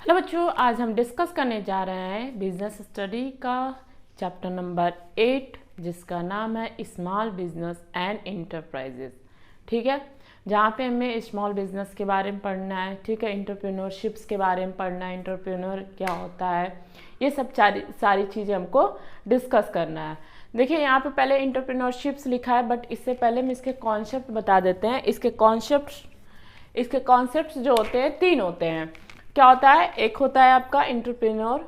Hello बच्चों, आज हम डिस्कस करने जा रहे हैं बिजनेस स्टडी का चैप्टर नंबर 8 जिसका नाम है स्मॉल बिजनेस एंड इंटरप्राइजेस। ठीक है, जहाँ पे हमें स्मॉल बिजनेस के बारे में पढ़ना है। ठीक है, एंटरप्रेन्योरशिप्स के बारे में पढ़ना है, एंटरप्रेन्योर क्या होता है, ये सब सारी चीज़ें हमको डिस्कस करना है। देखिए यहाँ पे पहले एंटरप्रेन्योरशिप्स लिखा है, बट इससे पहले हम इसके कॉन्सेप्ट बता देते हैं। इसके कॉन्सेप्ट जो होते हैं 3 होते हैं। क्या होता है? एक होता है आपका एंटरप्रेन्योर,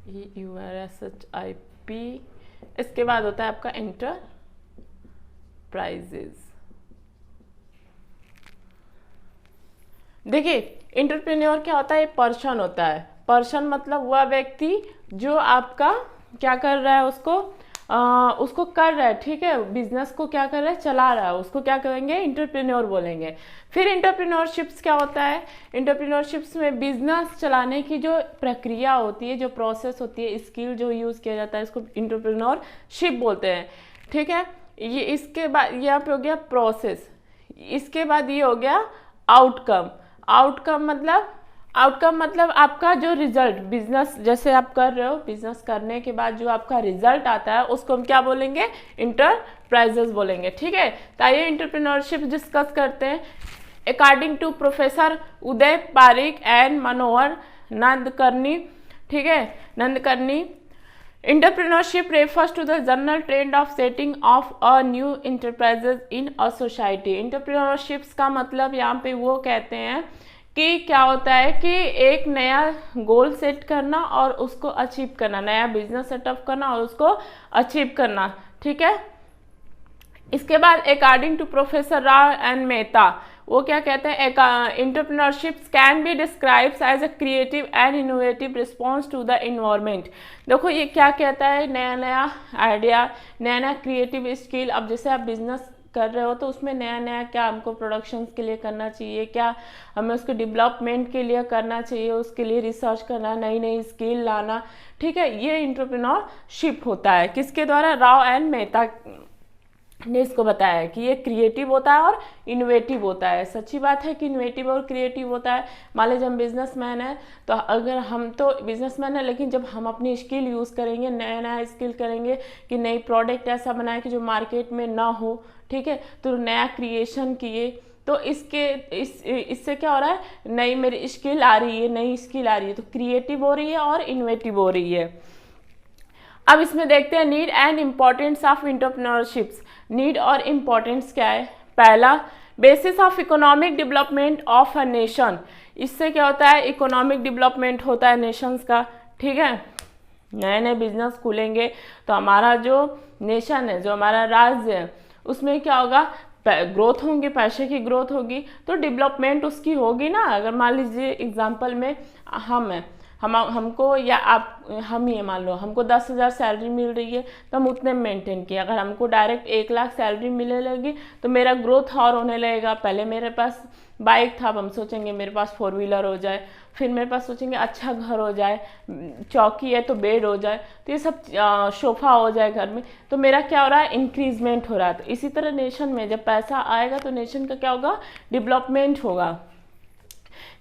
EURSHIP। इसके बाद होता है आपका एंटरप्राइजेज। देखिए एंटरप्रेन्योर क्या होता है? ये पर्सन होता है। पर्सन मतलब वह व्यक्ति जो आपका क्या कर रहा है, उसको कर रहा है। ठीक है, बिजनेस को क्या कर रहा है, चला रहा है, उसको क्या कहेंगे? एंटरप्रेन्योर बोलेंगे। फिर एंटरप्रेन्योरशिप्स क्या होता है? एंटरप्रेन्योरशिप्स में बिजनेस चलाने की जो प्रक्रिया होती है, जो प्रोसेस होती है, स्किल जो यूज किया जाता है, इसको एंटरप्रेन्योरशिप बोलते हैं। ठीक है, ये इसके बाद यहाँ पे हो गया प्रोसेस। इसके बाद ये हो गया आउटकम। आउटकम मतलब आपका जो रिजल्ट, बिजनेस जैसे आप कर रहे हो, बिजनेस करने के बाद जो आपका रिजल्ट आता है उसको हम क्या बोलेंगे? इंटरप्राइजेस बोलेंगे। ठीक है, तो आइए एंटरप्रेन्योरशिप डिस्कस करते हैं। According to professor Uday Pareek and Manohar Nandkarni, ठीक है, नंदकर्णी, entrepreneurship refers to the general trend of setting of a new enterprises in a society। entrepreneurships का मतलब यहाँ पे वो कहते हैं कि क्या होता है कि एक नया गोल सेट करना और उसको अचीव करना, नया बिजनेस सेटअप करना और उसको अचीव करना। ठीक है, इसके बाद according to professor Rao and Mehta, वो क्या कहते हैं? Entrepreneurships can be describes as a creative and innovative response to the environment. देखो ये क्या कहता है? नया नया आइडिया, नया नया क्रिएटिव स्किल। अब जैसे आप बिजनेस कर रहे हो तो उसमें नया नया क्या हमको प्रोडक्शन के लिए करना चाहिए, क्या हमें उसके डेवलपमेंट के लिए करना चाहिए, उसके लिए रिसर्च करना, नई नई स्किल लाना। ठीक है, ये एंटरप्रेन्योरशिप होता है। किसके द्वारा? राव एंड मेहता ने इसको बताया है कि ये क्रिएटिव होता है और इनोवेटिव होता है। सच्ची बात है कि इनोवेटिव और क्रिएटिव होता है। मान लीजिए हम बिजनेसमैन है, तो अगर हम तो बिजनेसमैन है, लेकिन जब हम अपनी स्किल यूज़ करेंगे, नया नया स्किल करेंगे कि नई प्रोडक्ट ऐसा बनाए कि जो मार्केट में ना हो। ठीक है, तो नया क्रिएशन किए तो इससे क्या हो रहा है? नई मेरी स्किल आ रही है, नई स्किल आ रही है, तो क्रिएटिव हो रही है और इनोवेटिव हो रही है। अब इसमें देखते हैं need and importance of entrepreneurships. Need और इम्पोर्टेंस क्या है? पहला, basis of economic development of a nation. इससे क्या होता है? इकोनॉमिक डेवलपमेंट होता है नेशंस का। ठीक है, नए नए बिजनेस खुलेंगे तो हमारा जो नेशन है, जो हमारा राज्य है, उसमें क्या होगा? ग्रोथ होंगी, पैसे की ग्रोथ होगी, तो डेवलपमेंट उसकी होगी ना। अगर मान लीजिए एग्जाम्पल में हमको या हम ही मान लो हमको 10,000 सैलरी मिल रही है, तो हम उतने मेंटेन किए। अगर हमको डायरेक्ट 1 लाख सैलरी मिलने लगी तो मेरा ग्रोथ और होने लगेगा। पहले मेरे पास बाइक था, अब हम सोचेंगे मेरे पास 4 व्हीलर हो जाए, फिर मेरे पास सोचेंगे अच्छा घर हो जाए, चौकी है तो बेड हो जाए, तो ये सब सोफा हो जाए घर में, तो मेरा क्या हो रहा है? इंक्रीजमेंट हो रहा है। तो इसी तरह नेशन में जब पैसा आएगा तो नेशन का क्या होगा? डेवलपमेंट होगा।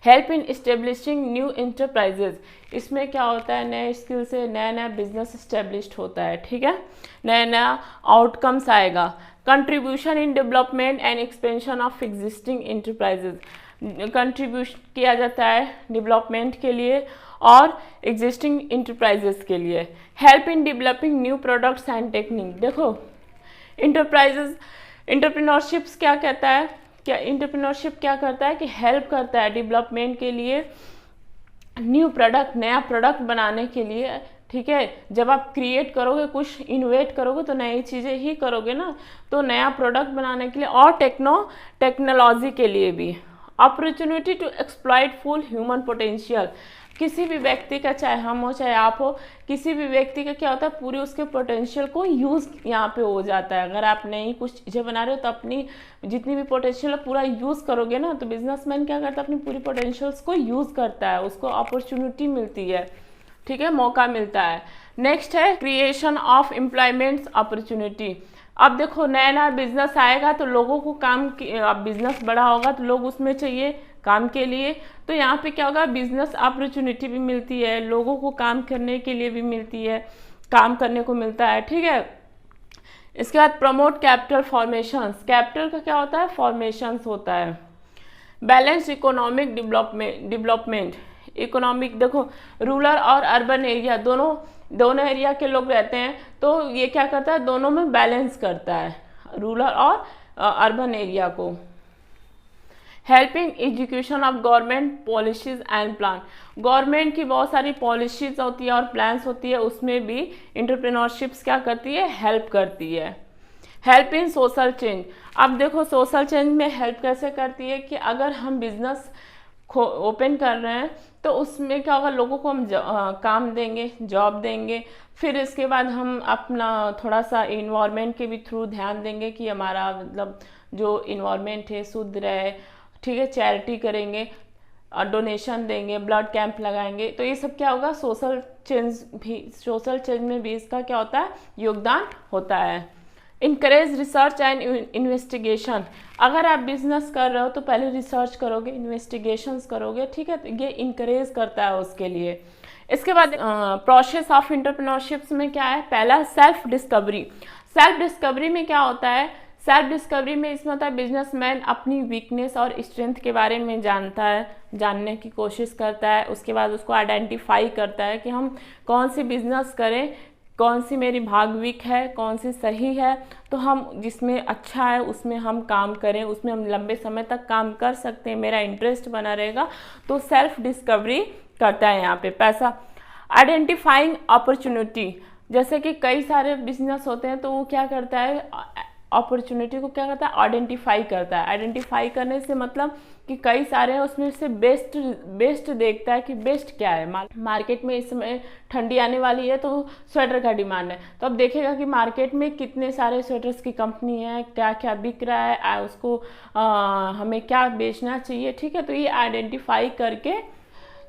Help in establishing new enterprises, इसमें क्या होता है? नए स्किल से नया नया बिजनेस इस्टेब्लिश होता है। ठीक है, नया नया आउटकम्स आएगा। Contribution in development and expansion of existing enterprises, contribute किया जाता है डेवलपमेंट के लिए और एग्जिस्टिंग इंटरप्राइजेस के लिए। Help in developing new products and technique. देखो एंटरप्रेन्योरशिप्स क्या कहता है? एंटरप्रेन्योरशिप क्या करता है कि हेल्प करता है डेवलपमेंट के लिए, न्यू प्रोडक्ट, नया प्रोडक्ट बनाने के लिए। ठीक है, जब आप क्रिएट करोगे, कुछ इनोवेट करोगे तो नई चीज़ें ही करोगे ना, तो नया प्रोडक्ट बनाने के लिए और टेक्नोलॉजी के लिए भी। Opportunity to exploit full human potential, किसी भी व्यक्ति का, चाहे हम हो चाहे आप हो, किसी भी व्यक्ति का क्या होता है? पूरी उसके पोटेंशियल को यूज़ यहाँ पे हो जाता है। अगर आप नई कुछ चीज़ें बना रहे हो तो अपनी जितनी भी पोटेंशियल है पूरा यूज़ करोगे ना। तो बिजनेसमैन क्या करता है? अपनी पूरी पोटेंशियल्स को यूज़ करता है, उसको अपॉर्चुनिटी मिलती है। ठीक है, मौका मिलता है। नेक्स्ट है क्रिएशन ऑफ एम्प्लॉयमेंट्स अपॉर्चुनिटी। अब देखो नया नया बिजनेस आएगा तो लोगों को अब बिजनेस बड़ा होगा तो लोग उसमें चाहिए काम के लिए। तो यहाँ पे क्या होगा, बिजनेस अपॉर्चुनिटी भी मिलती है, लोगों को काम करने के लिए भी मिलती है, काम करने को मिलता है, ठीक है। इसके बाद प्रमोट कैपिटल फॉर्मेशंस, कैपिटल का क्या होता है, फॉर्मेशंस होता है। बैलेंस इकोनॉमिक डेवलपमेंट, इकोनॉमिक, देखो रूरल और अर्बन एरिया दोनों एरिया के लोग रहते हैं, तो ये क्या करता है, दोनों में बैलेंस करता है, रूरल और अर्बन एरिया को। Helping education of government policies and plan, government की बहुत सारी पॉलिसीज होती है और प्लान्स होती है, उसमें भी एंटरप्रेन्योरशिप्स क्या करती है, हेल्प करती है। हेल्प इन सोशल चेंज, अब देखो सोशल चेंज में हेल्प कैसे करती है कि अगर हम बिजनेस ओपन कर रहे हैं तो उसमें क्या होगा, लोगों को हम काम देंगे, जॉब देंगे, फिर इसके बाद हम अपना थोड़ा सा इन्वायरमेंट के भी थ्रू ध्यान देंगे कि हमारा मतलब जो इन्वायरमेंट है शुद्ध रहे, ठीक है। चैरिटी करेंगे और डोनेशन देंगे, ब्लड कैंप लगाएंगे, तो ये सब क्या होगा, सोशल चेंज में भी इसका क्या होता है, योगदान होता है। इनकरेज रिसर्च एंड इन्वेस्टिगेशन, अगर आप बिजनेस कर रहे हो तो पहले रिसर्च करोगे, इन्वेस्टिगेशंस करोगे, ठीक है, तो ये इनकरेज करता है उसके लिए। इसके बाद प्रोसेस ऑफ एंटरप्रेन्योरशिप्स में क्या है, पहला सेल्फ डिस्कवरी। सेल्फ डिस्कवरी में क्या होता है, सेल्फ डिस्कवरी में इसमें होता है बिजनेसमैन अपनी वीकनेस और स्ट्रेंथ के बारे में जानने की कोशिश करता है, उसके बाद उसको आइडेंटिफाई करता है कि हम कौन सी बिजनेस करें, कौन सी मेरी भाग वीक है, कौन सी सही है, तो हम जिसमें अच्छा है उसमें हम काम करें, उसमें हम लंबे समय तक काम कर सकते हैं, मेरा इंटरेस्ट बना रहेगा, तो सेल्फ डिस्कवरी करता है यहाँ पे। पैसा आइडेंटिफाइंग अपॉर्चुनिटी, जैसे कि कई सारे बिजनेस होते हैं तो वो क्या करता है, अपॉर्चुनिटी को क्या करता है, आइडेंटिफाई करता है। आइडेंटिफाई करने से मतलब कि कई सारे हैं उसमें से बेस्ट देखता है कि बेस्ट क्या है। मार्केट में इस समय ठंडी आने वाली है तो स्वेटर का डिमांड है, तो अब देखेगा कि मार्केट में कितने सारे स्वेटर्स की कंपनी है, क्या क्या बिक रहा है, उसको हमें क्या बेचना चाहिए, ठीक है। तो ये आइडेंटिफाई करके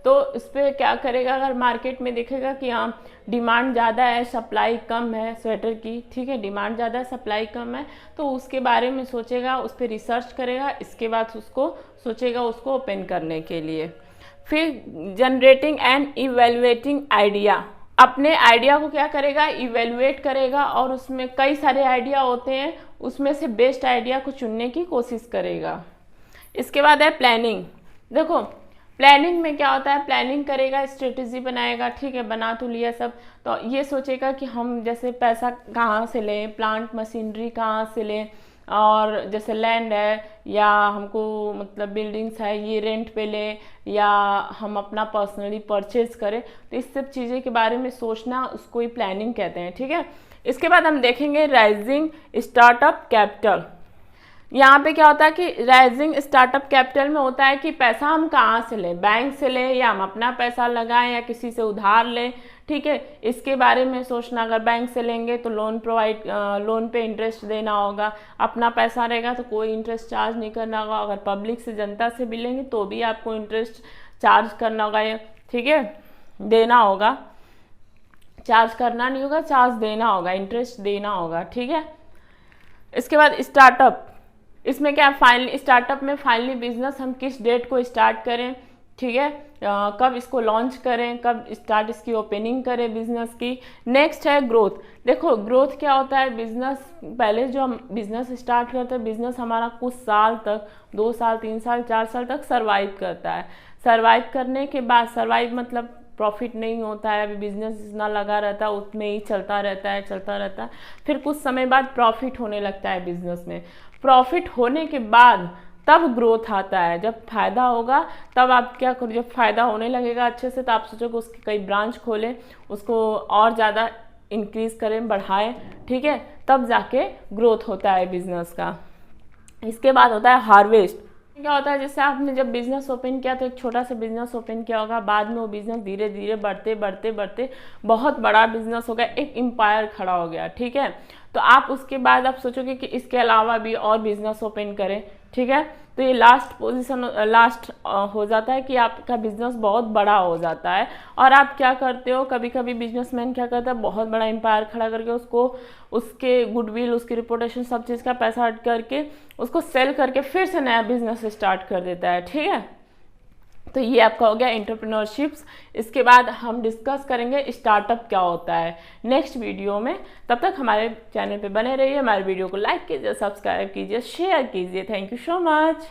तो इस पर क्या करेगा, अगर मार्केट में देखेगा कि हाँ डिमांड ज़्यादा है, सप्लाई कम है स्वेटर की, ठीक है, डिमांड ज़्यादा है, सप्लाई कम है, तो उसके बारे में सोचेगा, उस पर रिसर्च करेगा, इसके बाद उसको सोचेगा उसको ओपन करने के लिए। फिर जनरेटिंग एंड इवेल्युएटिंग आइडिया, अपने आइडिया को क्या करेगा, इवेल्युएट करेगा, और उसमें कई सारे आइडिया होते हैं, उसमें से बेस्ट आइडिया को चुनने की कोशिश करेगा। इसके बाद है प्लानिंग, देखो प्लानिंग में क्या होता है, प्लानिंग करेगा, स्ट्रेटेजी बनाएगा, ठीक है, बना तो लिया सब, तो ये सोचेगा कि हम जैसे पैसा कहाँ से लें, प्लांट मशीनरी कहाँ से लें, और जैसे लैंड है या हमको मतलब बिल्डिंग्स है ये रेंट पे लें या हम अपना पर्सनली परचेज करें, तो इस सब चीज़ें के बारे में सोचना उसको ही प्लानिंग कहते हैं, ठीक है। इसके बाद हम देखेंगे राइजिंग स्टार्टअप कैपिटल। यहाँ पे क्या होता है कि राइजिंग स्टार्टअप कैपिटल में होता है कि पैसा हम कहाँ से लें, बैंक से लें या हम अपना पैसा लगाएं या किसी से उधार लें, ठीक है, इसके बारे में सोचना। अगर बैंक से लेंगे तो लोन पे इंटरेस्ट देना होगा, अपना पैसा रहेगा तो कोई इंटरेस्ट चार्ज नहीं करना होगा, अगर पब्लिक से जनता से भी लेंगे तो भी आपको इंटरेस्ट चार्ज करना होगा, ठीक है, देना होगा, चार्ज करना नहीं होगा, चार्ज देना होगा, इंटरेस्ट देना होगा, ठीक है। इसके बाद स्टार्टअप, इसमें क्या फाइनली स्टार्टअप में फाइनली बिजनेस हम किस डेट को स्टार्ट करें, ठीक है, कब इसको लॉन्च करें, कब स्टार्ट इसकी ओपनिंग करें बिजनेस की। नेक्स्ट है ग्रोथ, देखो ग्रोथ क्या होता है, बिजनेस पहले जो हम बिजनेस स्टार्ट करते हैं, बिजनेस हमारा कुछ साल तक 2 साल 3 साल 4 साल तक सर्वाइव करता है। सर्वाइव करने के बाद, सर्वाइव मतलब प्रॉफिट नहीं होता है, अभी बिजनेस जितना लगा रहता है उसमें ही चलता रहता है, फिर कुछ समय बाद प्रॉफिट होने लगता है बिजनेस में। प्रॉफिट होने के बाद तब ग्रोथ आता है, जब फायदा होगा तब आप क्या करो, जब फायदा होने लगेगा अच्छे से तो आप सोचोगे उसके कई ब्रांच खोलें, उसको और ज़्यादा इंक्रीज करें, बढ़ाएं, ठीक है, तब जाके ग्रोथ होता है बिजनेस का। इसके बाद होता है हार्वेस्ट। क्या होता है, जैसे आपने जब बिजनेस ओपन किया तो एक छोटा सा बिजनेस ओपन किया होगा, बाद में वो बिजनेस धीरे धीरे बढ़ते बहुत बड़ा बिजनेस हो गया, एक एम्पायर खड़ा हो गया, ठीक है, तो आप उसके बाद आप सोचोगे कि इसके अलावा भी और बिजनेस ओपन करें, ठीक है, तो ये लास्ट हो जाता है कि आपका बिजनेस बहुत बड़ा हो जाता है। और आप क्या करते हो, कभी कभी बिजनेसमैन क्या करता है, बहुत बड़ा एम्पायर खड़ा करके उसको उसके गुडविल, उसकी रिपोर्टेशन, सब चीज़ का पैसा हट करके उसको सेल करके फिर से नया बिजनेस स्टार्ट कर देता है, ठीक है। तो ये आपका हो गया एंटरप्रेन्योरशिप्स। इसके बाद हम डिस्कस करेंगे स्टार्टअप क्या होता है नेक्स्ट वीडियो में। तब तक हमारे चैनल पे बने रहिए, हमारे वीडियो को लाइक कीजिए, सब्सक्राइब कीजिए, शेयर कीजिए। Thank you so much.